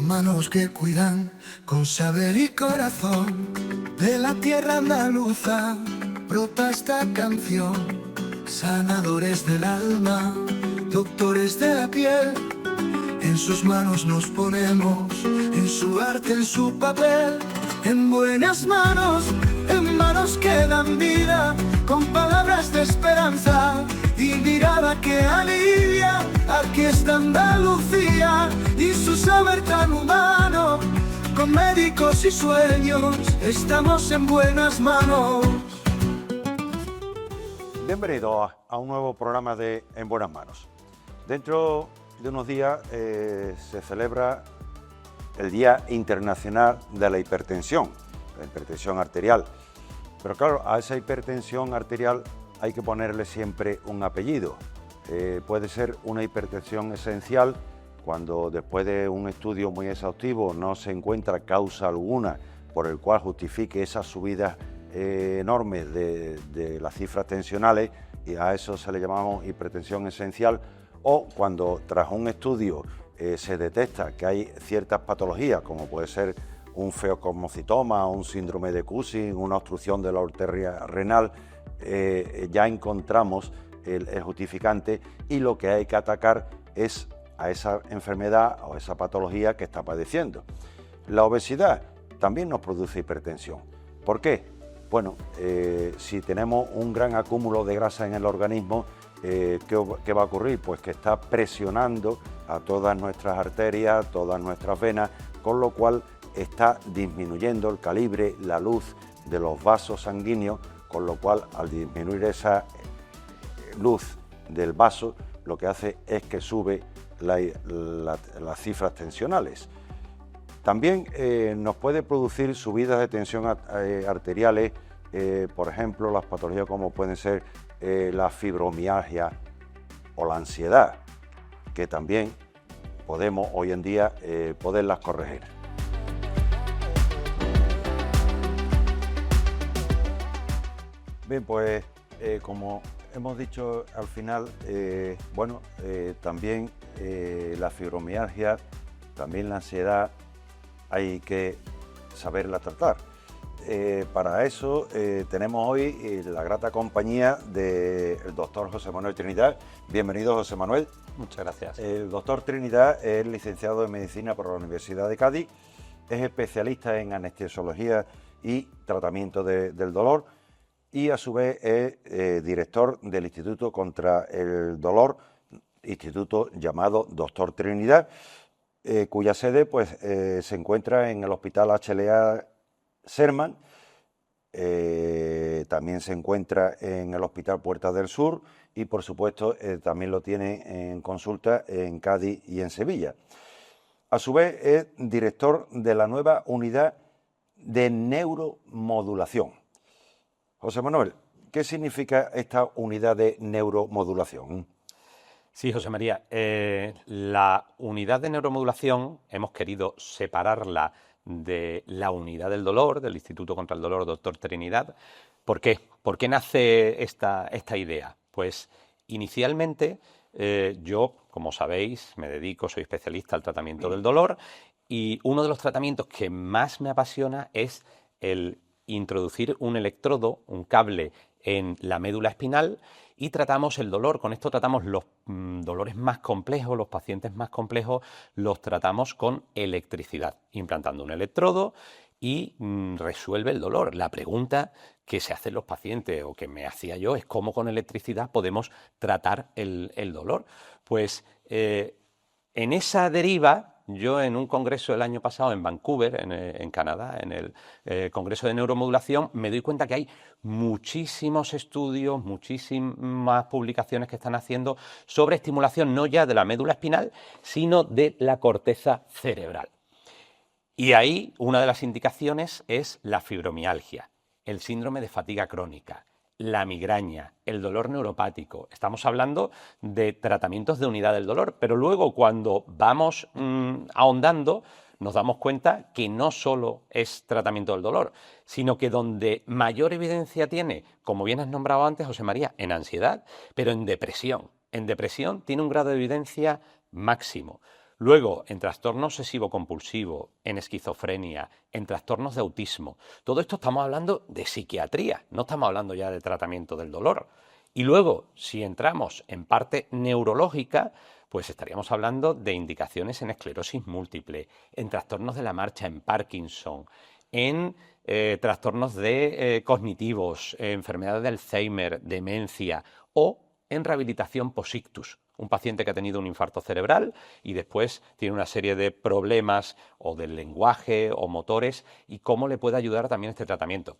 manos que cuidan con saber y corazón. De la tierra andaluza brota esta canción. Sanadores del alma, doctores de la piel. En sus manos nos ponemos, en su arte, en su papel. En buenas manos, en manos que dan vida, con palabras de esperanza y mirada que alivia. Aquí está Andalucía y su saber tan humano. Con médicos y sueños estamos en buenas manos. Bienvenidos a un nuevo programa de En Buenas Manos. Dentro de unos días se celebra el Día Internacional de la Hipertensión arterial. Pero claro, a esa hipertensión arterial hay que ponerle siempre un apellido. Puede ser una hipertensión esencial cuando después de un estudio muy exhaustivo no se encuentra causa alguna por el cual justifique esas subidas enormes de las cifras tensionales, y a eso se le llamamos hipertensión esencial, o cuando tras un estudio se detecta que hay ciertas patologías, como puede ser un feocosmocitoma, un síndrome de Cushing, una obstrucción de la arteria renal, ya encontramos el justificante y lo que hay que atacar es a esa enfermedad o esa patología que está padeciendo. La obesidad también nos produce hipertensión. ¿Por qué? Bueno, si tenemos un gran acúmulo de grasa en el organismo, ¿qué va a ocurrir? Pues que está presionando a todas nuestras arterias, todas nuestras venas, con lo cual está disminuyendo el calibre, la luz de los vasos sanguíneos, con lo cual al disminuir esa luz del vaso, lo que hace es que sube las cifras tensionales. También nos puede producir subidas de tensión arteriales, por ejemplo, las patologías como pueden ser la fibromialgia o la ansiedad, que también podemos hoy en día poderlas corregir. Bien, pues como hemos dicho al final, también la fibromialgia, también la ansiedad, hay que saberla tratar. Para eso tenemos hoy la grata compañía del doctor José Manuel Trinidad. Bienvenido, José Manuel. Muchas gracias. El doctor Trinidad es licenciado en Medicina por la Universidad de Cádiz, es especialista en anestesiología y tratamiento del dolor y a su vez es director del Instituto contra el Dolor, instituto llamado Doctor Trinidad, cuya sede se encuentra en el Hospital HLA Sherman. También se encuentra en el Hospital Puerta del Sur y por supuesto también lo tiene en consulta en Cádiz y en Sevilla. A su vez es director de la nueva unidad de neuromodulación. José Manuel, ¿qué significa esta unidad de neuromodulación? Sí, José María, la unidad de neuromodulación hemos querido separarla de la unidad del dolor, del Instituto contra el Dolor Doctor Trinidad. ¿Por qué? ¿Por qué nace esta idea? Pues inicialmente yo, como sabéis, soy especialista al tratamiento del dolor y uno de los tratamientos que más me apasiona es el introducir un electrodo, un cable en la médula espinal y tratamos el dolor. Con esto tratamos los dolores más complejos, los pacientes más complejos, los tratamos con electricidad, implantando un electrodo y resuelve el dolor. La pregunta que se hacen los pacientes o que me hacía yo es cómo con electricidad podemos tratar el dolor. Pues en esa deriva, yo en un congreso el año pasado en Vancouver, en Canadá, en el Congreso de Neuromodulación, me doy cuenta que hay muchísimos estudios, muchísimas publicaciones que están haciendo sobre estimulación no ya de la médula espinal, sino de la corteza cerebral. Y ahí una de las indicaciones es la fibromialgia, el síndrome de fatiga crónica, la migraña, el dolor neuropático. Estamos hablando de tratamientos de unidad del dolor, pero luego cuando vamos ahondando nos damos cuenta que no solo es tratamiento del dolor, sino que donde mayor evidencia tiene, como bien has nombrado antes, José María, en ansiedad, pero en depresión. En depresión tiene un grado de evidencia máximo. Luego, en trastorno obsesivo-compulsivo, en esquizofrenia, en trastornos de autismo. Todo esto estamos hablando de psiquiatría, no estamos hablando ya de tratamiento del dolor. Y luego, si entramos en parte neurológica, pues estaríamos hablando de indicaciones en esclerosis múltiple, en trastornos de la marcha, en Parkinson, en trastornos cognitivos, enfermedades de Alzheimer, demencia o en rehabilitación post-ictus. Un paciente que ha tenido un infarto cerebral y después tiene una serie de problemas o del lenguaje o motores y cómo le puede ayudar también este tratamiento.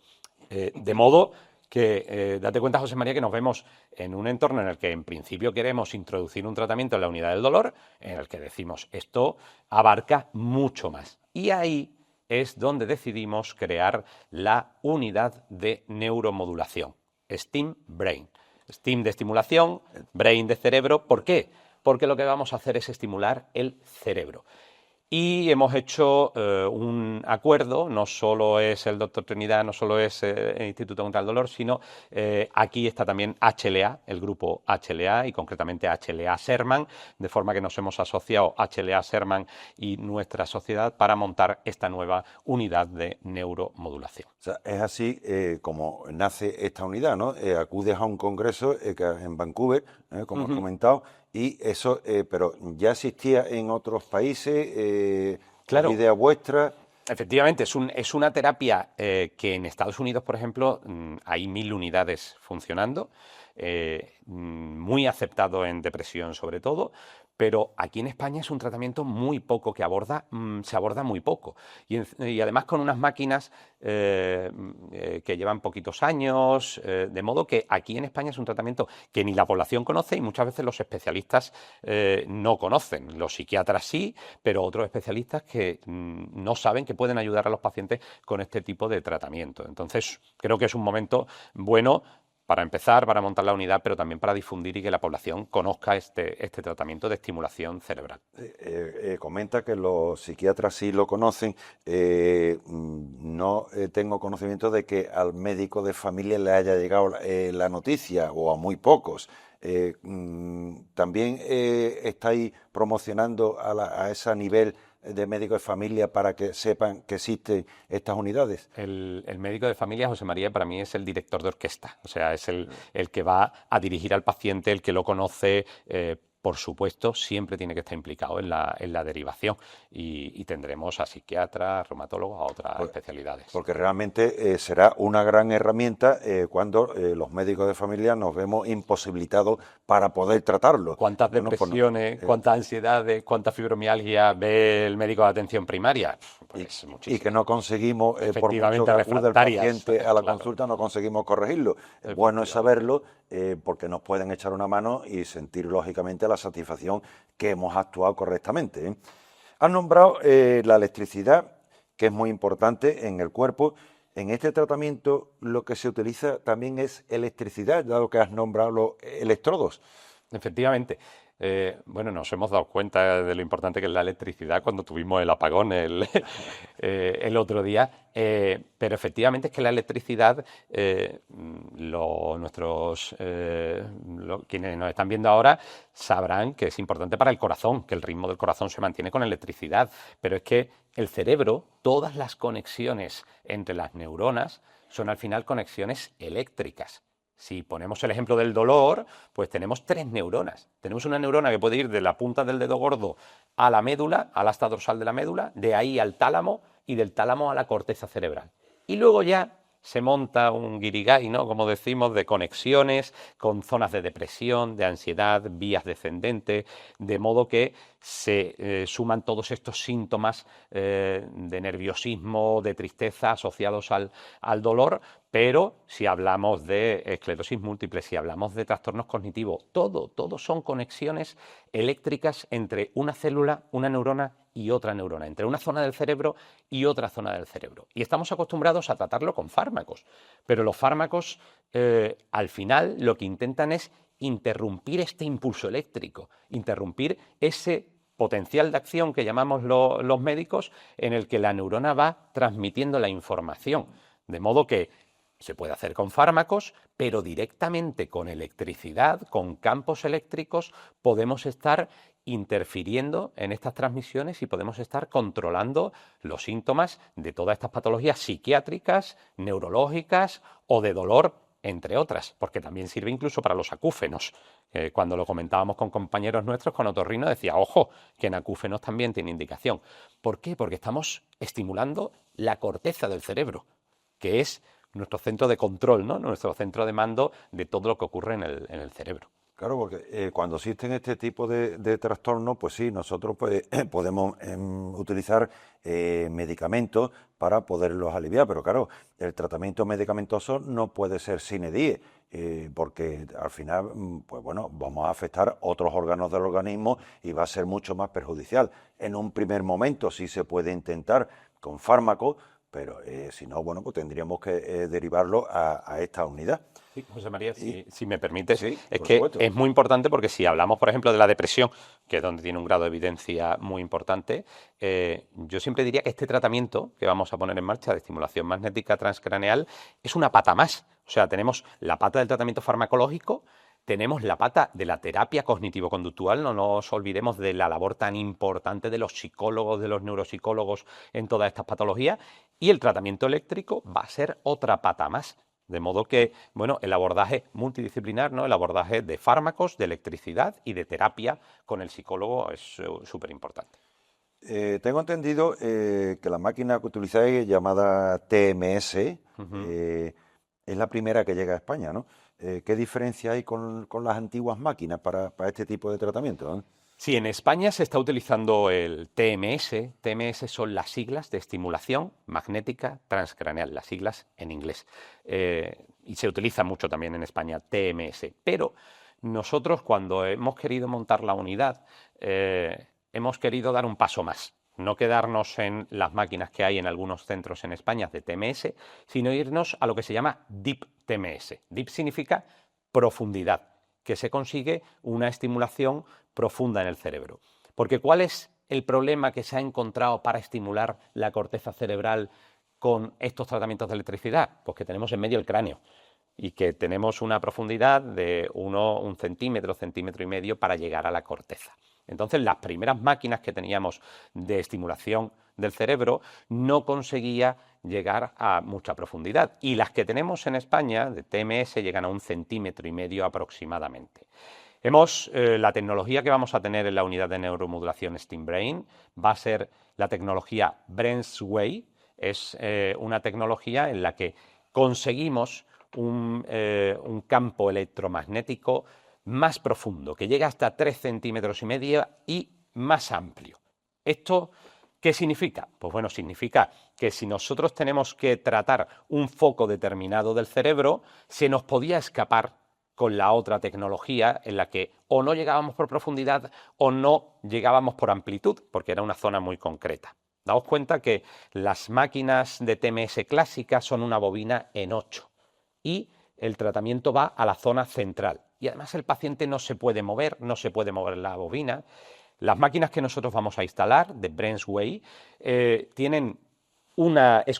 De modo que date cuenta, José María, que nos vemos en un entorno en el que en principio queremos introducir un tratamiento en la unidad del dolor, en el que decimos esto abarca mucho más. Y ahí es donde decidimos crear la unidad de neuromodulación, STEAM Brain. STEAM de estimulación, Brain de cerebro. ¿Por qué? Porque lo que vamos a hacer es estimular el cerebro. Y hemos hecho un acuerdo, no solo es el Dr. Trinidad, no solo es el Instituto contra el Dolor, sino aquí está también HLA, el grupo HLA y concretamente HLA Sherman, de forma que nos hemos asociado HLA Sherman y nuestra sociedad para montar esta nueva unidad de neuromodulación. O sea, es así como nace esta unidad, ¿no? Acudes a un congreso en Vancouver, como has comentado, y eso, pero ya existía en otros países, Claro. idea vuestra. Efectivamente, es una terapia que en Estados Unidos, por ejemplo, hay 1000 unidades funcionando, muy aceptado en depresión sobre todo, pero aquí en España es un tratamiento muy poco que se aborda muy poco. Y además con unas máquinas que llevan poquitos años, de modo que aquí en España es un tratamiento que ni la población conoce y muchas veces los especialistas no conocen. Los psiquiatras sí, pero otros especialistas que no saben que pueden ayudar a los pacientes con este tipo de tratamiento. Entonces, creo que es un momento bueno para empezar, para montar la unidad, pero también para difundir y que la población conozca este tratamiento de estimulación cerebral. Comenta que los psiquiatras sí lo conocen. No tengo conocimiento de que al médico de familia le haya llegado la noticia, o a muy pocos. También estáis promocionando a ese nivel de médico de familia para que sepan que existen estas unidades. El médico de familia, José María, para mí es el director de orquesta, o sea, es el que va a dirigir al paciente, el que lo conoce. Por supuesto, siempre tiene que estar implicado en la derivación y tendremos a psiquiatras, a reumatólogos, a otras especialidades. Porque realmente será una gran herramienta cuando los médicos de familia nos vemos imposibilitados para poder tratarlo. ¿Cuántas depresiones, cuántas ansiedades, cuánta fibromialgia ve el médico de atención primaria? Pues y que no conseguimos, por mucho que acude el paciente a la consulta, no conseguimos corregirlo. Bueno es saberlo porque nos pueden echar una mano y sentir lógicamente la satisfacción que hemos actuado correctamente. Has nombrado la electricidad, que es muy importante en el cuerpo. En este tratamiento lo que se utiliza también es electricidad, dado que has nombrado los electrodos. Efectivamente. Bueno, nos hemos dado cuenta de lo importante que es la electricidad cuando tuvimos el apagón el otro día, pero efectivamente es que la electricidad, quienes nos están viendo ahora sabrán que es importante para el corazón, que el ritmo del corazón se mantiene con electricidad, pero es que el cerebro, todas las conexiones entre las neuronas son al final conexiones eléctricas. Si ponemos el ejemplo del dolor, pues tenemos 3 neuronas. Tenemos una neurona que puede ir de la punta del dedo gordo a la médula, al asta dorsal de la médula, de ahí al tálamo y del tálamo a la corteza cerebral. Y luego ya se monta un guirigay, ¿no?, como decimos, de conexiones con zonas de depresión, de ansiedad, vías descendentes, de modo que se suman todos estos síntomas de nerviosismo, de tristeza asociados al dolor, pero si hablamos de esclerosis múltiple, si hablamos de trastornos cognitivos, todo son conexiones eléctricas entre una célula, una neurona y otra neurona, entre una zona del cerebro y otra zona del cerebro. Y estamos acostumbrados a tratarlo con fármacos, pero los fármacos al final lo que intentan es interrumpir este impulso eléctrico, interrumpir ese potencial de acción que llamamos los médicos, en el que la neurona va transmitiendo la información. De modo que se puede hacer con fármacos, pero directamente con electricidad, con campos eléctricos, podemos estar interfiriendo en estas transmisiones y podemos estar controlando los síntomas de todas estas patologías psiquiátricas, neurológicas o de dolor, entre otras, porque también sirve incluso para los acúfenos. Cuando lo comentábamos con compañeros nuestros, con otorrino, decía, ojo, que en acúfenos también tiene indicación. ¿Por qué? Porque estamos estimulando la corteza del cerebro, que es nuestro centro de control, ¿no? Nuestro centro de mando de todo lo que ocurre en el cerebro. Claro, porque cuando existen este tipo de trastornos, pues sí, nosotros pues, podemos utilizar medicamentos para poderlos aliviar, pero claro, el tratamiento medicamentoso no puede ser sine die, porque al final, pues bueno, vamos a afectar otros órganos del organismo y va a ser mucho más perjudicial. En un primer momento sí se puede intentar con fármacos, pero si no, bueno, pues tendríamos que derivarlo a esta unidad. Sí, José María, si me permite, Sí, es por que supuesto. es muy importante porque si hablamos, por ejemplo, de la depresión, que es donde tiene un grado de evidencia muy importante, yo siempre diría que este tratamiento que vamos a poner en marcha de estimulación magnética transcraneal es una pata más. O sea, tenemos la pata del tratamiento farmacológico, tenemos la pata de la terapia cognitivo-conductual, no nos olvidemos de la labor tan importante de los psicólogos, de los neuropsicólogos en todas estas patologías, y el tratamiento eléctrico va a ser otra pata más. De modo que, bueno, el abordaje multidisciplinar, ¿no? El abordaje de fármacos, de electricidad y de terapia con el psicólogo es súper importante. Tengo entendido que la máquina que utilizáis, llamada TMS, es la primera que llega a España, ¿no? ¿Qué diferencia hay con las antiguas máquinas para este tipo de tratamiento, ¿no? Sí, en España se está utilizando el TMS. TMS son las siglas de estimulación magnética transcraneal, las siglas en inglés. Y se utiliza mucho también en España TMS. Pero nosotros, cuando hemos querido montar la unidad, hemos querido dar un paso más. No quedarnos en las máquinas que hay en algunos centros en España de TMS, sino irnos a lo que se llama Deep TMS. Deep significa profundidad, que se consigue una estimulación profunda en el cerebro. Porque ¿cuál es el problema que se ha encontrado para estimular la corteza cerebral con estos tratamientos de electricidad? Pues que tenemos en medio el cráneo y que tenemos una profundidad de un centímetro, centímetro y medio para llegar a la corteza. Entonces, las primeras máquinas que teníamos de estimulación del cerebro no conseguía llegar a mucha profundidad. Y las que tenemos en España, de TMS, llegan a 1,5 centímetros aproximadamente. La tecnología que vamos a tener en la unidad de neuromodulación SteamBrain va a ser la tecnología BrainsWay. Es una tecnología en la que conseguimos un campo electromagnético más profundo, que llega hasta 3,5 centímetros y más amplio. ¿Esto qué significa? Pues bueno, significa que si nosotros tenemos que tratar un foco determinado del cerebro, se nos podía escapar con la otra tecnología en la que o no llegábamos por profundidad o no llegábamos por amplitud, porque era una zona muy concreta. Daos cuenta que las máquinas de TMS clásicas son una bobina en 8 y el tratamiento va a la zona central. Y además el paciente no se puede mover la bobina. Las máquinas que nosotros vamos a instalar, de BrainsWay, es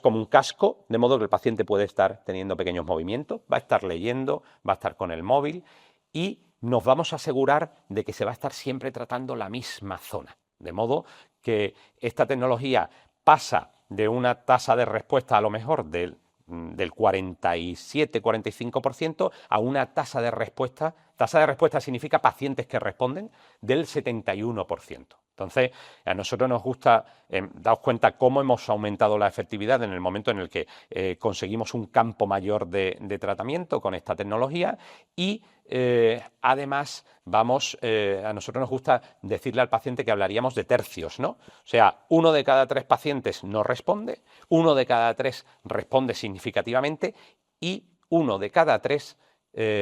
como un casco, de modo que el paciente puede estar teniendo pequeños movimientos, va a estar leyendo, va a estar con el móvil y nos vamos a asegurar de que se va a estar siempre tratando la misma zona. De modo que esta tecnología pasa de una tasa de respuesta a lo mejor del 47-45% a una tasa de respuesta significa pacientes que responden, del 71%. Entonces, a nosotros nos gusta, daos cuenta cómo hemos aumentado la efectividad en el momento en el que conseguimos un campo mayor de tratamiento con esta tecnología y además a nosotros nos gusta decirle al paciente que hablaríamos de tercios, ¿no? O sea, 1 de cada 3 pacientes no responde, 1 de cada 3 responde significativamente y 1 de cada 3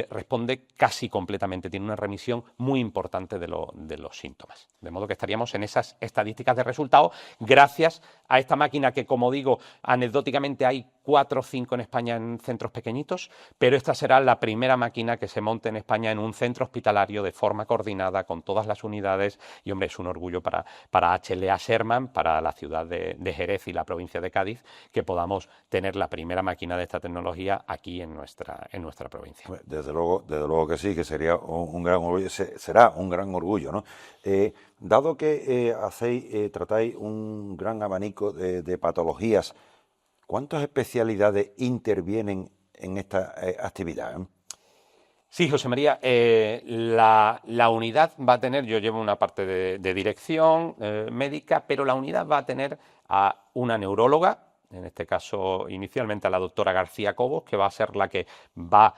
responde casi completamente, tiene una remisión muy importante de los síntomas. De modo que estaríamos en esas estadísticas de resultados gracias a esta máquina que, como digo, anecdóticamente hay 4 o 5 en España en centros pequeñitos, pero esta será la primera máquina que se monte en España en un centro hospitalario de forma coordinada con todas las unidades y, hombre, es un orgullo para HLA Sherman, para la ciudad de Jerez y la provincia de Cádiz, que podamos tener la primera máquina de esta tecnología aquí en nuestra provincia. Desde luego que sí, que sería un gran orgullo, será un gran orgullo, ¿no? Dado que tratáis un gran abanico de patologías, ¿cuántas especialidades intervienen en esta actividad? Sí, José María, la unidad va a tener, yo llevo una parte de dirección médica, pero la unidad va a tener a una neuróloga, en este caso inicialmente a la doctora García Cobos, que va a ser la que va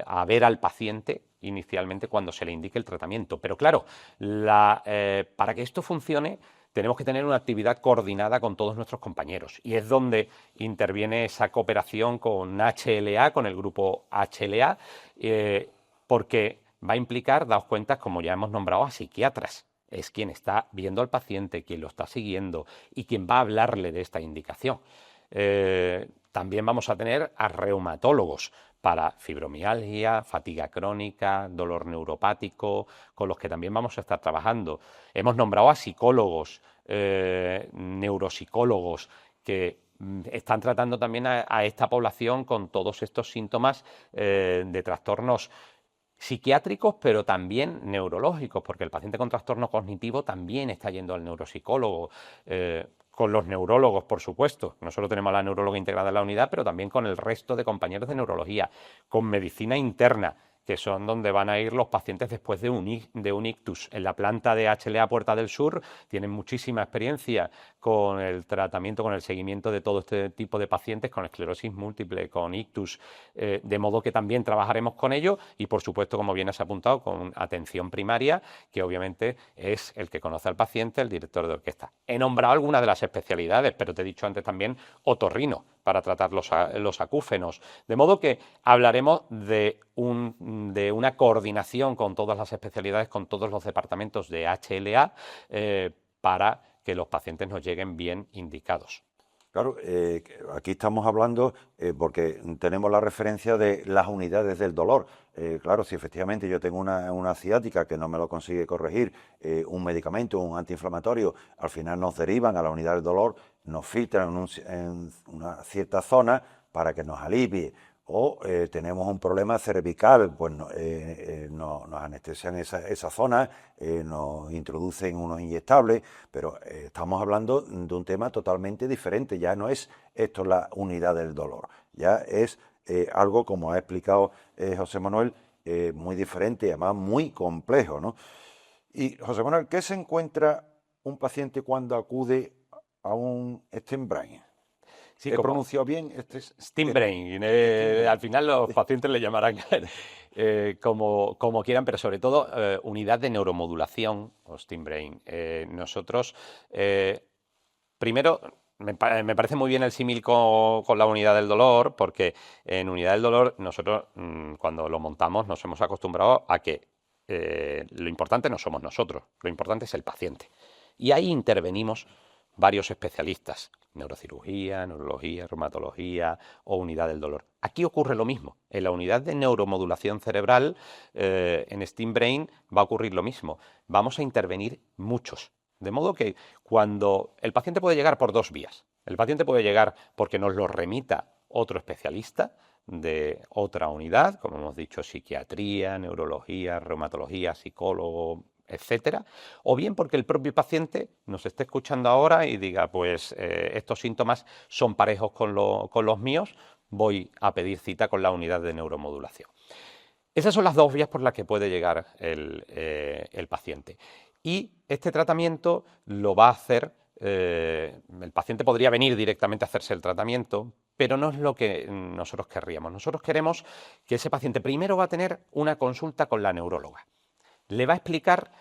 a ver al paciente inicialmente cuando se le indique el tratamiento. Pero claro, para que esto funcione tenemos que tener una actividad coordinada con todos nuestros compañeros y es donde interviene esa cooperación con HLA, con el grupo HLA, porque va a implicar, daos cuenta, como ya hemos nombrado, a psiquiatras. Es quien está viendo al paciente, quien lo está siguiendo y quien va a hablarle de esta indicación. También vamos a tener a reumatólogos para fibromialgia, fatiga crónica, dolor neuropático, con los que también vamos a estar trabajando. Hemos nombrado a psicólogos, neuropsicólogos, que están tratando también a esta población con todos estos síntomas de trastornos psiquiátricos, pero también neurológicos, porque el paciente con trastorno cognitivo también está yendo al neuropsicólogo, con los neurólogos, por supuesto. No solo tenemos a la neuróloga integrada en la unidad, pero también con el resto de compañeros de neurología, con medicina interna, que son donde van a ir los pacientes después de un ictus. En la planta de HLA Puerta del Sur tienen muchísima experiencia con el tratamiento, con el seguimiento de todo este tipo de pacientes con esclerosis múltiple, con ictus, de modo que también trabajaremos con ello y, por supuesto, como bien has apuntado, con atención primaria, que obviamente es el que conoce al paciente, el director de orquesta. He nombrado algunas de las especialidades, pero te he dicho antes también otorrino, para tratar los acúfenos. De modo que hablaremos de una coordinación con todas las especialidades, con todos los departamentos de HLA, para que los pacientes nos lleguen bien indicados. Claro, aquí estamos hablando porque tenemos la referencia de las unidades del dolor. Claro, si efectivamente yo tengo una ciática que no me lo consigue corregir, un medicamento, un antiinflamatorio, al final nos derivan a la unidad del dolor, nos filtran en una cierta zona para que nos alivie. O tenemos un problema cervical, pues nos anestesian esa zona, nos introducen unos inyectables, pero estamos hablando de un tema totalmente diferente. Ya no es esto la unidad del dolor, ya es algo, como ha explicado José Manuel, muy diferente y además muy complejo, ¿no? Y José Manuel, ¿qué se encuentra un paciente cuando acude a un stem brain? Sí, ¿He pronunciado bien? Stem brain. Al final los pacientes le llamarán como quieran, pero sobre todo unidad de neuromodulación o stem brain. Nosotros, primero, me parece muy bien el símil con la unidad del dolor, porque en unidad del dolor nosotros cuando lo montamos nos hemos acostumbrado a que lo importante no somos nosotros, lo importante es el paciente. Y ahí intervenimos varios especialistas, neurocirugía, neurología, reumatología o unidad del dolor. Aquí ocurre lo mismo. En la unidad de neuromodulación cerebral, en Stem Brain, va a ocurrir lo mismo. Vamos a intervenir muchos. De modo que cuando el paciente puede llegar por dos vías. El paciente puede llegar porque nos lo remita otro especialista de otra unidad, como hemos dicho, psiquiatría, neurología, reumatología, psicólogo, etcétera, o bien porque el propio paciente nos esté escuchando ahora y diga, pues estos síntomas son parejos con los míos, voy a pedir cita con la unidad de neuromodulación. Esas son las dos vías por las que puede llegar el paciente. Y este tratamiento lo va a hacer, el paciente podría venir directamente a hacerse el tratamiento, pero no es lo que nosotros querríamos. Nosotros queremos que ese paciente primero va a tener una consulta con la neuróloga. Le va a explicar,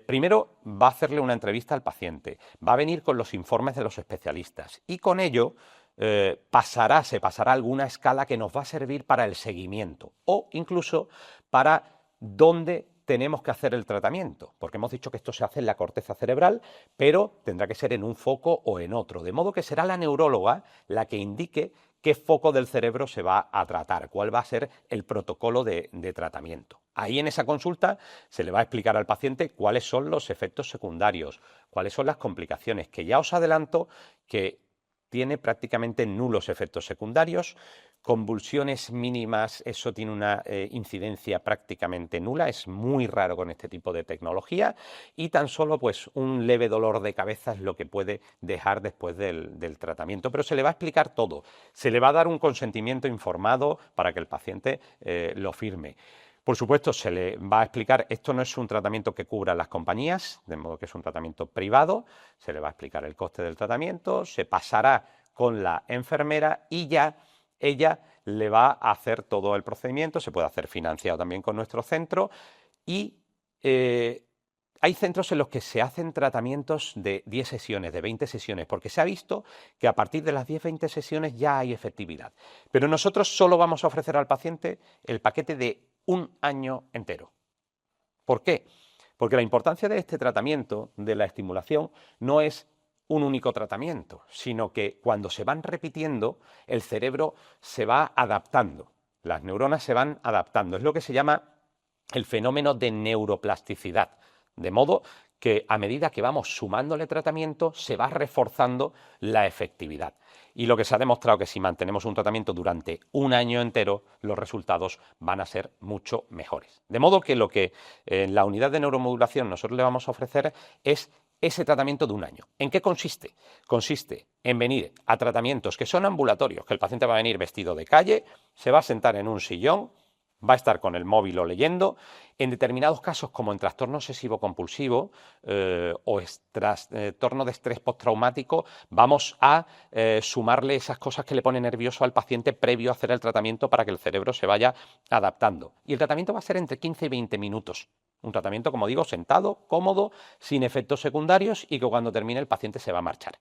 primero va a hacerle una entrevista al paciente, va a venir con los informes de los especialistas y con ello se pasará alguna escala que nos va a servir para el seguimiento o incluso para dónde tenemos que hacer el tratamiento, porque hemos dicho que esto se hace en la corteza cerebral, pero tendrá que ser en un foco o en otro, de modo que será la neuróloga la que indique qué foco del cerebro se va a tratar, cuál va a ser el protocolo de tratamiento. Ahí en esa consulta se le va a explicar al paciente cuáles son los efectos secundarios, cuáles son las complicaciones, que ya os adelanto que tiene prácticamente nulos efectos secundarios, convulsiones mínimas, eso tiene una incidencia prácticamente nula, es muy raro con este tipo de tecnología, y tan solo pues un leve dolor de cabeza es lo que puede dejar después del tratamiento, pero se le va a explicar todo, se le va a dar un consentimiento informado para que el paciente lo firme. Por supuesto, se le va a explicar, esto no es un tratamiento que cubran las compañías, de modo que es un tratamiento privado, se le va a explicar el coste del tratamiento, se pasará con la enfermera y ya ella le va a hacer todo el procedimiento, se puede hacer financiado también con nuestro centro y hay centros en los que se hacen tratamientos de 10 sesiones, de 20 sesiones, porque se ha visto que a partir de las 10-20 sesiones ya hay efectividad. Pero nosotros solo vamos a ofrecer al paciente el paquete de un año entero. ¿Por qué? Porque la importancia de este tratamiento, de la estimulación, no es un único tratamiento, sino que cuando se van repitiendo, el cerebro se va adaptando, las neuronas se van adaptando. Es lo que se llama el fenómeno de neuroplasticidad. De modo que a medida que vamos sumándole tratamiento, se va reforzando la efectividad. Y lo que se ha demostrado que si mantenemos un tratamiento durante un año entero, los resultados van a ser mucho mejores. De modo que lo que en la unidad de neuromodulación nosotros le vamos a ofrecer es ese tratamiento de un año. ¿En qué consiste? Consiste en venir a tratamientos que son ambulatorios, que el paciente va a venir vestido de calle, se va a sentar en un sillón, va a estar con el móvil o leyendo. En determinados casos, como en trastorno obsesivo-compulsivo o trastorno de estrés postraumático, vamos a sumarle esas cosas que le ponen nervioso al paciente previo a hacer el tratamiento para que el cerebro se vaya adaptando. Y el tratamiento va a ser entre 15 y 20 minutos. Un tratamiento, como digo, sentado, cómodo, sin efectos secundarios y que cuando termine el paciente se va a marchar.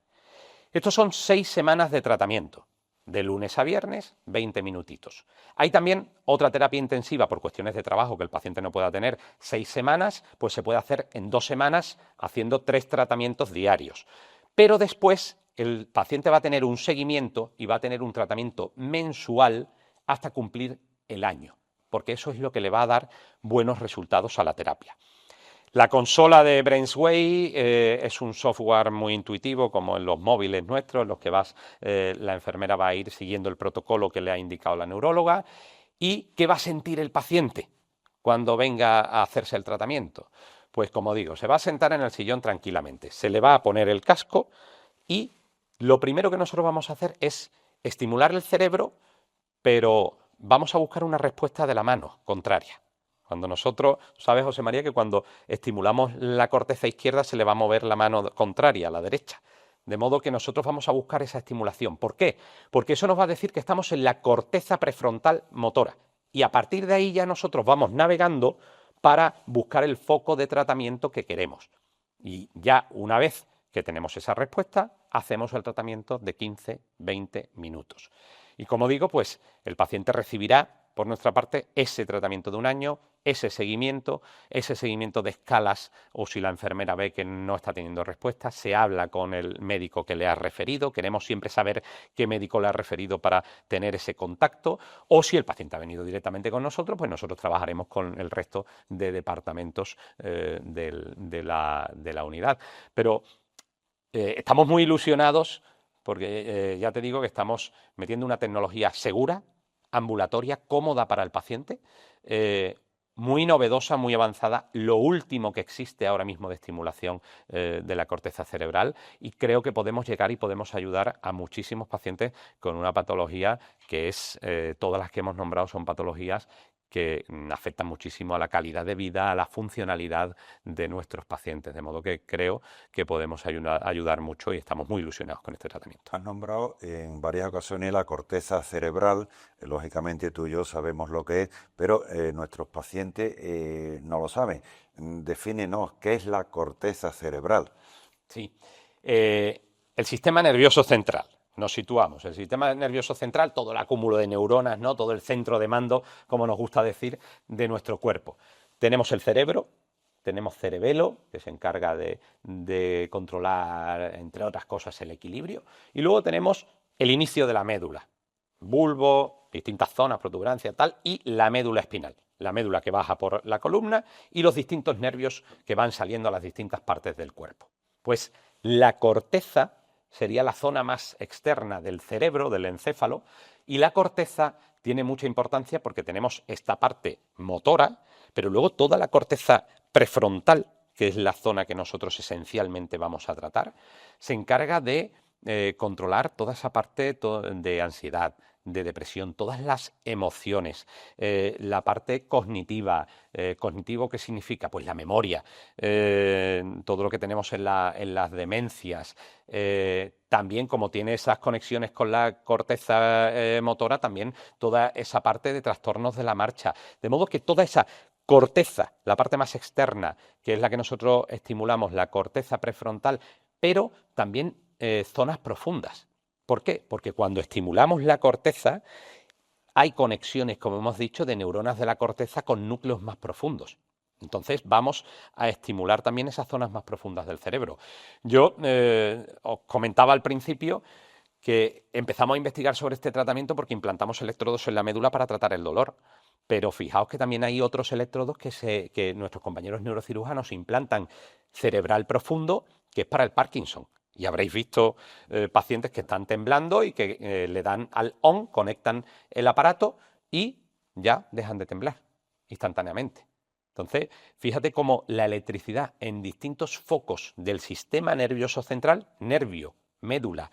Estos son 6 semanas de tratamiento. De lunes a viernes, 20 minutitos. Hay también otra terapia intensiva por cuestiones de trabajo que el paciente no pueda tener 6 semanas, pues se puede hacer en 2 semanas haciendo 3 tratamientos diarios. Pero después el paciente va a tener un seguimiento y va a tener un tratamiento mensual hasta cumplir el año, porque eso es lo que le va a dar buenos resultados a la terapia. La consola de Brainsway es un software muy intuitivo, como en los móviles nuestros, en los que la enfermera va a ir siguiendo el protocolo que le ha indicado la neuróloga. ¿Y qué va a sentir el paciente cuando venga a hacerse el tratamiento? Pues como digo, se va a sentar en el sillón tranquilamente, se le va a poner el casco y lo primero que nosotros vamos a hacer es estimular el cerebro, pero vamos a buscar una respuesta de la mano contraria. Cuando nosotros, ¿sabes, José María, que cuando estimulamos la corteza izquierda se le va a mover la mano contraria, a la derecha? De modo que nosotros vamos a buscar esa estimulación. ¿Por qué? Porque eso nos va a decir que estamos en la corteza prefrontal motora. Y a partir de ahí ya nosotros vamos navegando para buscar el foco de tratamiento que queremos. Y ya una vez que tenemos esa respuesta, hacemos el tratamiento de 15-20 minutos. Y como digo, pues el paciente recibirá por nuestra parte ese tratamiento de un año, ese seguimiento de escalas, o si la enfermera ve que no está teniendo respuesta, se habla con el médico que le ha referido. Queremos siempre saber qué médico le ha referido para tener ese contacto, o si el paciente ha venido directamente con nosotros, pues nosotros trabajaremos con el resto de departamentos de la unidad. Pero estamos muy ilusionados porque ya te digo que estamos metiendo una tecnología segura, ambulatoria, cómoda para el paciente, muy novedosa, muy avanzada, lo último que existe ahora mismo de estimulación de la corteza cerebral, y creo que podemos llegar y podemos ayudar a muchísimos pacientes con una patología que es, todas las que hemos nombrado son patologías que afectan muchísimo a la calidad de vida, a la funcionalidad de nuestros pacientes, de modo que creo que podemos ayudar mucho y estamos muy ilusionados con este tratamiento. Has nombrado en varias ocasiones la corteza cerebral, lógicamente tú y yo sabemos lo que es, pero nuestros pacientes no lo saben. Defínenos, ¿qué es la corteza cerebral? Sí, el sistema nervioso central. Nos situamos. El sistema nervioso central, todo el acúmulo de neuronas, ¿no? Todo el centro de mando, como nos gusta decir, de nuestro cuerpo. Tenemos el cerebro, tenemos cerebelo, que se encarga de controlar, entre otras cosas, el equilibrio. Y luego tenemos el inicio de la médula. bulbo, distintas zonas, protuberancia, tal, y la médula espinal. La médula que baja por la columna y los distintos nervios que van saliendo a las distintas partes del cuerpo. Pues la corteza sería la zona más externa del cerebro, del encéfalo, y la corteza tiene mucha importancia porque tenemos esta parte motora, pero luego toda la corteza prefrontal, que es la zona que nosotros esencialmente vamos a tratar, se encarga de controlar toda esa parte de ansiedad, de depresión, todas las emociones, la parte cognitiva. ¿Cognitivo qué significa? Pues la memoria, todo lo que tenemos en las demencias. También, como tiene esas conexiones con la corteza motora, también toda esa parte de trastornos de la marcha. De modo que toda esa corteza, la parte más externa, que es la que nosotros estimulamos, la corteza prefrontal, pero también zonas profundas. ¿Por qué? Porque cuando estimulamos la corteza hay conexiones, como hemos dicho, de neuronas de la corteza con núcleos más profundos. Entonces vamos a estimular también esas zonas más profundas del cerebro. Yo os comentaba al principio que empezamos a investigar sobre este tratamiento porque implantamos electrodos en la médula para tratar el dolor. Pero fijaos que también hay otros electrodos que nuestros compañeros neurocirujanos implantan cerebral profundo, que es para el Parkinson. Y habréis visto pacientes que están temblando y que le dan al on, conectan el aparato y ya dejan de temblar instantáneamente. Entonces, fíjate cómo la electricidad en distintos focos del sistema nervioso central, nervio, médula,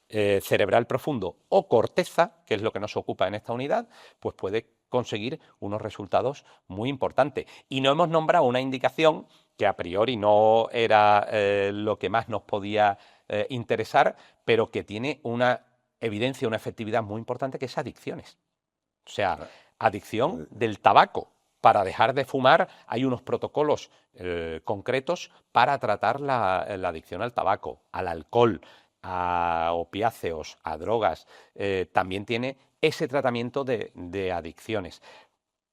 cerebral profundo o corteza, que es lo que nos ocupa en esta unidad, pues puede conseguir unos resultados muy importantes. Y no hemos nombrado una indicación que a priori no era lo que más nos podía interesar, pero que tiene una evidencia, una efectividad muy importante, que es adicciones. O sea, adicción del tabaco. Para dejar de fumar hay unos protocolos concretos para tratar la adicción al tabaco, al alcohol, a opiáceos, a drogas. También tiene ese tratamiento de adicciones.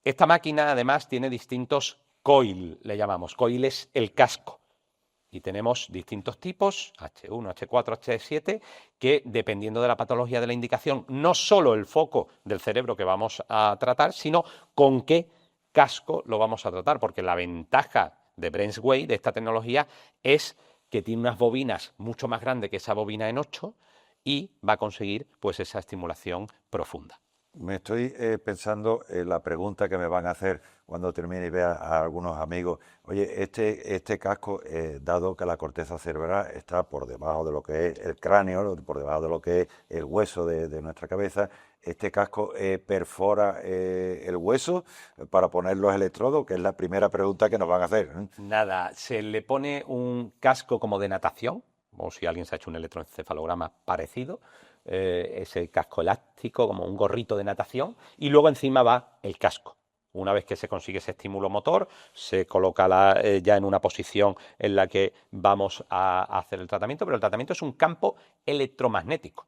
Esta máquina además tiene distintos coil, le llamamos. Coil es el casco. Y tenemos distintos tipos, H1, H4, H7, que dependiendo de la patología de la indicación, no solo el foco del cerebro que vamos a tratar, sino con qué casco lo vamos a tratar. Porque la ventaja de BrainsWay, de esta tecnología, es que tiene unas bobinas mucho más grandes que esa bobina en 8 y va a conseguir pues esa estimulación profunda. Me estoy pensando en la pregunta que me van a hacer cuando termine y vea a algunos amigos. Oye, este casco, dado que la corteza cerebral está por debajo de lo que es el cráneo, por debajo de lo que es el hueso de nuestra cabeza, ¿este casco perfora el hueso para poner los electrodos? Que es la primera pregunta que nos van a hacer. Nada, se le pone un casco como de natación, o si alguien se ha hecho un electroencefalograma parecido, ese casco elástico, como un gorrito de natación, y luego encima va el casco. Una vez que se consigue ese estímulo motor, se coloca ya en una posición en la que vamos a hacer el tratamiento, pero el tratamiento es un campo electromagnético,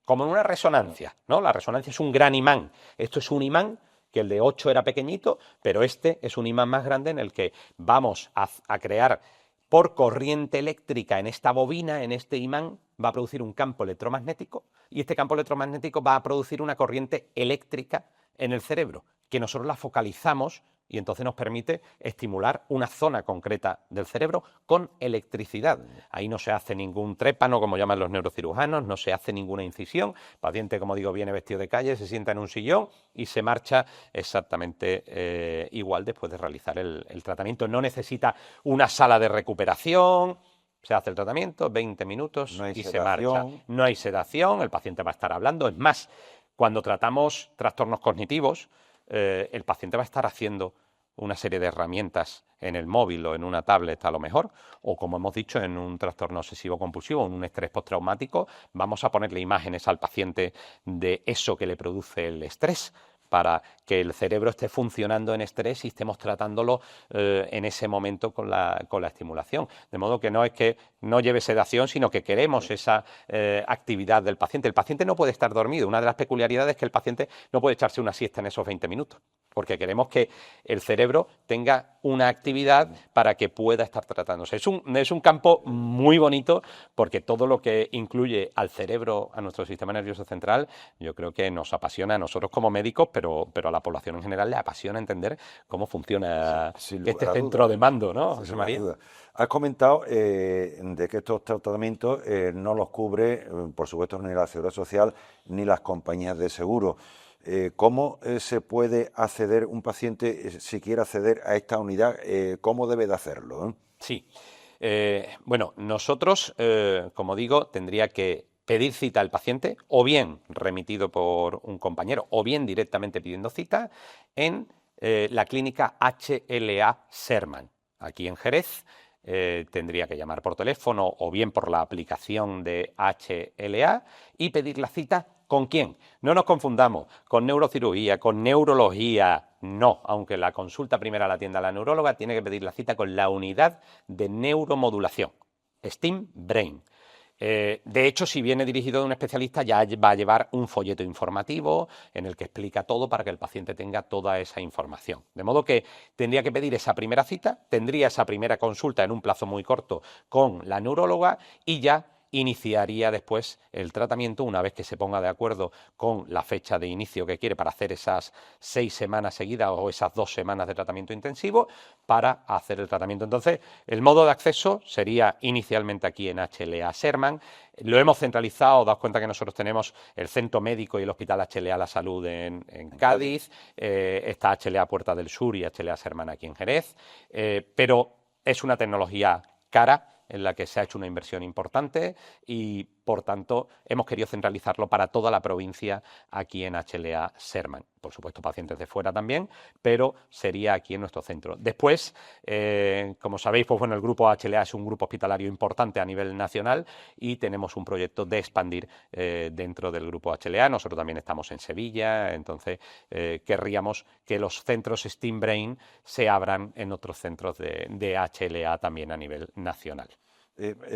como en una resonancia, ¿no? La resonancia es un gran imán. Esto es un imán, que el de 8 era pequeñito, pero este es un imán más grande en el que vamos a crear por corriente eléctrica en esta bobina, en este imán, va a producir un campo electromagnético y este campo electromagnético va a producir una corriente eléctrica en el cerebro, que nosotros la focalizamos y entonces nos permite estimular una zona concreta del cerebro con electricidad. Ahí no se hace ningún trépano, como llaman los neurocirujanos, no se hace ninguna incisión. El paciente, como digo, viene vestido de calle, se sienta en un sillón y se marcha exactamente igual después de realizar el tratamiento. No necesita una sala de recuperación. Se hace el tratamiento, 20 minutos y se marcha. No hay sedación, el paciente va a estar hablando. Es más, cuando tratamos trastornos cognitivos, el paciente va a estar haciendo una serie de herramientas en el móvil o en una tablet a lo mejor, o como hemos dicho, en un trastorno obsesivo-compulsivo, en un estrés postraumático, vamos a ponerle imágenes al paciente de eso que le produce el estrés, para que el cerebro esté funcionando en estrés y estemos tratándolo en ese momento con la estimulación. De modo que no es que no lleve sedación, sino que queremos esa actividad del paciente. El paciente no puede estar dormido. Una de las peculiaridades es que el paciente no puede echarse una siesta en esos 20 minutos. porque queremos que el cerebro tenga una actividad para que pueda estar tratándose. Es un campo muy bonito porque todo lo que incluye al cerebro, a nuestro sistema nervioso central, yo creo que nos apasiona a nosotros como médicos, pero a la población en general le apasiona entender cómo funciona este centro de mando, ¿no, José María? Has comentado de que estos tratamientos no los cubre, por supuesto, ni la Seguridad Social ni las compañías de seguro. ¿Cómo se puede acceder un paciente, si quiere acceder a esta unidad, cómo debe de hacerlo? Sí. Bueno, nosotros, como digo, tendría que pedir cita al paciente, o bien remitido por un compañero, o bien directamente pidiendo cita en la clínica HLA Sherman, aquí en Jerez. Tendría que llamar por teléfono o bien por la aplicación de HLA y pedir la cita. ¿Con quién? No nos confundamos con neurocirugía, con neurología, no. Aunque la consulta primera la atienda la neuróloga, tiene que pedir la cita con la unidad de neuromodulación, STEAM Brain. De hecho, si viene dirigido de un especialista, ya va a llevar un folleto informativo en el que explica todo para que el paciente tenga toda esa información. De modo que tendría que pedir esa primera cita, tendría esa primera consulta en un plazo muy corto con la neuróloga y ya iniciaría después el tratamiento una vez que se ponga de acuerdo con la fecha de inicio que quiere para hacer esas 6 semanas seguidas o esas 2 semanas de tratamiento intensivo para hacer el tratamiento. Entonces, el modo de acceso sería inicialmente aquí en HLA Sherman. Lo hemos centralizado, daos cuenta que nosotros tenemos el Centro Médico y el Hospital HLA La Salud en Cádiz, está HLA Puerta del Sur y HLA Sherman aquí en Jerez, pero es una tecnología cara, en la que se ha hecho una inversión importante y, por tanto, hemos querido centralizarlo para toda la provincia aquí en HLA Sherman. Por supuesto, pacientes de fuera también, pero sería aquí en nuestro centro. Después, como sabéis, pues bueno, el grupo HLA es un grupo hospitalario importante a nivel nacional y tenemos un proyecto de expandir dentro del grupo HLA. Nosotros también estamos en Sevilla, entonces querríamos que los centros STEAM Brain se abran en otros centros de HLA también a nivel nacional.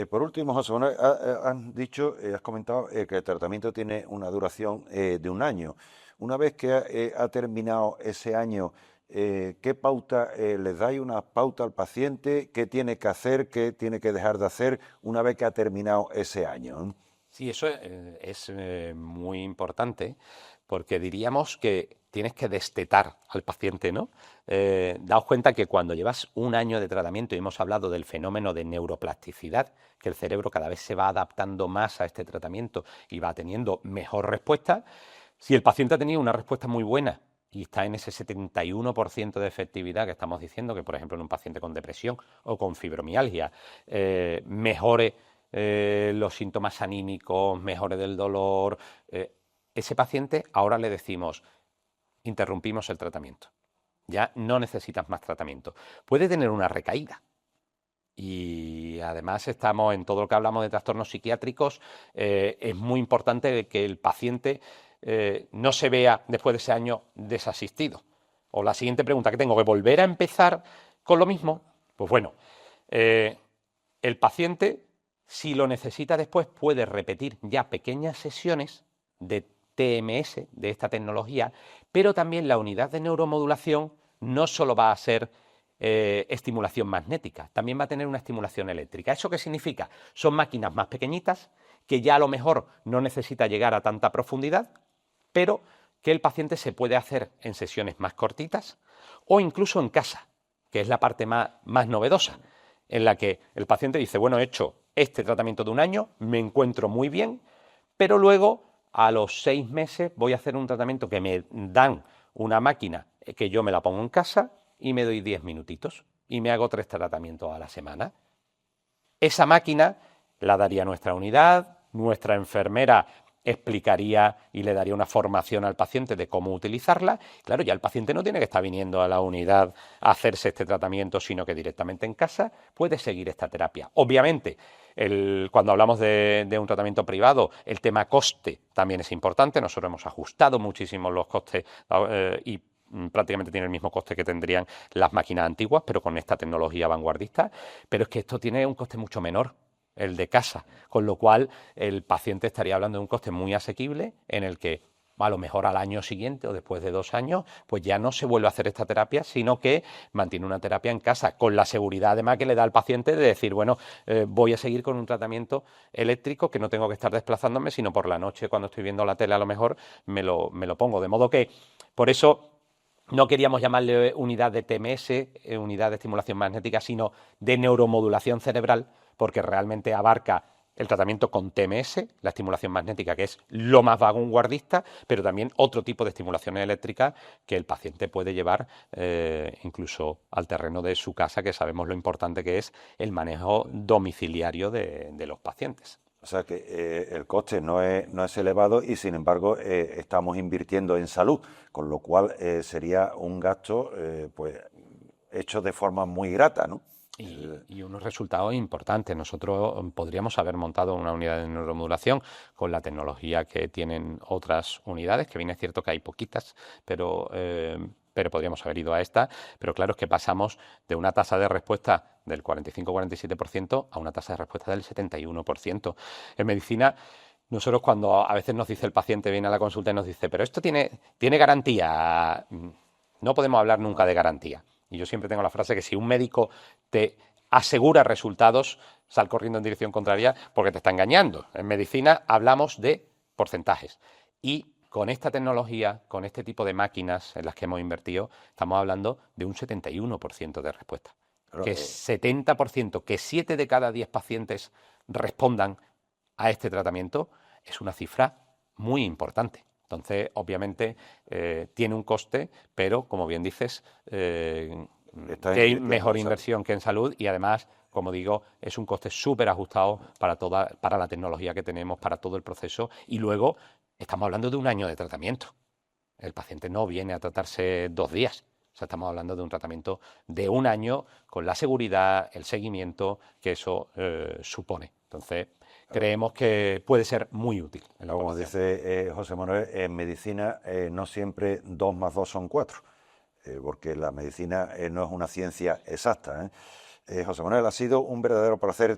Por último, José Manuel, has comentado que el tratamiento tiene una duración de 1 año. Una vez que ha terminado ese año, ¿qué pauta les dais una pauta al paciente? ¿Qué tiene que hacer? ¿Qué tiene que dejar de hacer una vez que ha terminado ese año? Sí, eso es muy importante porque diríamos que tienes que destetar al paciente, ¿no? Daos cuenta que cuando llevas 1 año de tratamiento, y hemos hablado del fenómeno de neuroplasticidad, que el cerebro cada vez se va adaptando más a este tratamiento y va teniendo mejor respuesta, si el paciente ha tenido una respuesta muy buena y está en ese 71% de efectividad que estamos diciendo, que por ejemplo en un paciente con depresión o con fibromialgia mejore los síntomas anímicos, mejore del dolor, ese paciente ahora le decimos, interrumpimos el tratamiento, ya no necesitas más tratamiento. Puede tener una recaída y además estamos en todo lo que hablamos de trastornos psiquiátricos, es muy importante que el paciente no se vea después de ese año desasistido. O la siguiente pregunta que tengo, ¿que volver a empezar con lo mismo? Pues bueno, el paciente, si lo necesita después, puede repetir ya pequeñas sesiones de TMS, de esta tecnología, pero también la unidad de neuromodulación no solo va a ser estimulación magnética, también va a tener una estimulación eléctrica. ¿Eso qué significa? Son máquinas más pequeñitas que ya a lo mejor no necesita llegar a tanta profundidad, pero que el paciente se puede hacer en sesiones más cortitas o incluso en casa, que es la parte más novedosa, en la que el paciente dice, bueno, he hecho este tratamiento de 1 año, me encuentro muy bien, pero luego a los 6 meses voy a hacer un tratamiento que me dan una máquina que yo me la pongo en casa y me doy 10 minutitos y me hago 3 tratamientos a la semana. Esa máquina la daría nuestra unidad, nuestra enfermera explicaría y le daría una formación al paciente de cómo utilizarla. Claro, ya el paciente no tiene que estar viniendo a la unidad a hacerse este tratamiento, sino que directamente en casa puede seguir esta terapia. Obviamente, cuando hablamos de un tratamiento privado, el tema coste también es importante. Nosotros hemos ajustado muchísimo los costes y prácticamente tiene el mismo coste que tendrían las máquinas antiguas, pero con esta tecnología vanguardista. Pero es que esto tiene un coste mucho menor, el de casa, con lo cual el paciente estaría hablando de un coste muy asequible en el que a lo mejor al año siguiente o después de 2 años, pues ya no se vuelve a hacer esta terapia, sino que mantiene una terapia en casa, con la seguridad además que le da al paciente de decir, bueno, voy a seguir con un tratamiento eléctrico que no tengo que estar desplazándome, sino por la noche cuando estoy viendo la tele a lo mejor me lo pongo. De modo que, por eso, no queríamos llamarle unidad de TMS, unidad de estimulación magnética, sino de neuromodulación cerebral, porque realmente abarca el tratamiento con TMS, la estimulación magnética, que es lo más vanguardista, pero también otro tipo de estimulación eléctrica que el paciente puede llevar incluso al terreno de su casa, que sabemos lo importante que es el manejo domiciliario de los pacientes. O sea que el coste no es elevado y, sin embargo, estamos invirtiendo en salud, con lo cual sería un gasto pues hecho de forma muy grata, ¿no? Y unos resultados importantes. Nosotros podríamos haber montado una unidad de neuromodulación con la tecnología que tienen otras unidades, que bien es cierto que hay poquitas, pero podríamos haber ido a esta. Pero claro, es que pasamos de una tasa de respuesta del 45-47% a una tasa de respuesta del 71%. En medicina, nosotros cuando a veces nos dice el paciente, viene a la consulta y nos dice, pero esto tiene garantía. No podemos hablar nunca de garantía. Y yo siempre tengo la frase que si un médico te asegura resultados, sal corriendo en dirección contraria porque te está engañando. En medicina hablamos de porcentajes. Y con esta tecnología, con este tipo de máquinas en las que hemos invertido, estamos hablando de un 71% de respuesta. Claro, que 70%, que 7 de cada 10 pacientes respondan a este tratamiento, es una cifra muy importante. Entonces, obviamente, tiene un coste, pero, como bien dices, que hay mejor inversión que en salud y, además, como digo, es un coste súper ajustado para la tecnología que tenemos, para todo el proceso. Y luego, estamos hablando de un año de tratamiento. El paciente no viene a tratarse 2 días. O sea, estamos hablando de un tratamiento de 1 año con la seguridad, el seguimiento que eso supone. Entonces, creemos que puede ser muy útil. Como dice José Manuel, en medicina no siempre 2 más 2 son 4, porque la medicina no es una ciencia exacta. José Manuel, ha sido un verdadero placer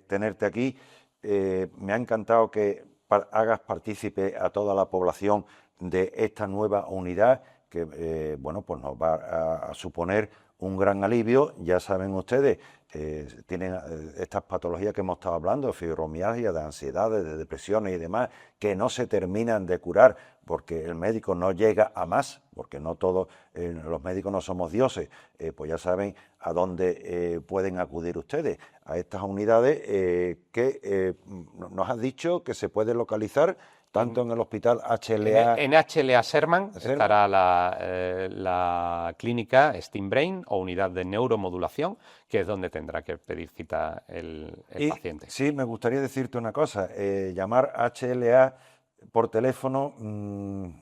tenerte aquí. Me ha encantado que hagas partícipe a toda la población de esta nueva unidad que bueno, pues nos va a suponer un gran alivio. Ya saben ustedes, tienen estas patologías que hemos estado hablando, de fibromialgia, de ansiedades, de depresiones y demás, que no se terminan de curar porque el médico no llega a más, porque no todos los médicos no somos dioses. Pues ya saben a dónde pueden acudir ustedes, a estas unidades que nos has dicho que se puede localizar tanto en el hospital HLA... En HLA Sherman estará la clínica Steam Brain o unidad de neuromodulación, que es donde tendrá que pedir cita el paciente. Sí, me gustaría decirte una cosa. Llamar HLA por teléfono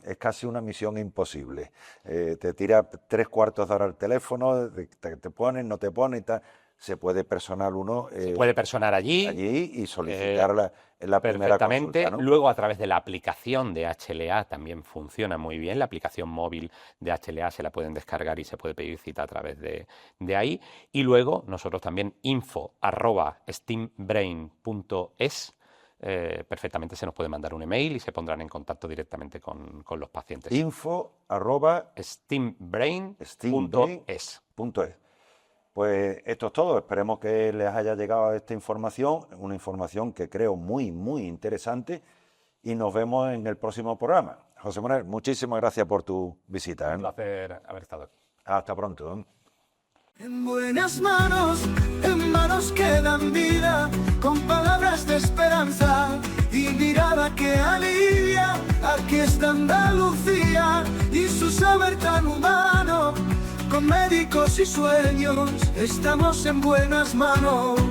es casi una misión imposible. Te tira 3/4 de hora al teléfono, te ponen, no te ponen y tal. Se puede personar uno... se puede personar allí y solicitar la primera consulta, ¿no? Luego, a través de la aplicación de HLA también funciona muy bien. La aplicación móvil de HLA se la pueden descargar y se puede pedir cita a través de ahí. Y luego, nosotros también info@steambrain.es. Perfectamente se nos puede mandar un email y se pondrán en contacto directamente con los pacientes. info@steambrain.es. Pues esto es todo. Esperemos que les haya llegado esta información, una información que creo muy, muy interesante, y nos vemos en el próximo programa. José Manuel, muchísimas gracias por tu visita. Un placer haber estado aquí. Hasta pronto. En buenas manos, en manos que dan vida, con palabras de esperanza y mirada que alivia. Aquí está Andalucía y su saber tan humano, con médicos y sueños, estamos en buenas manos.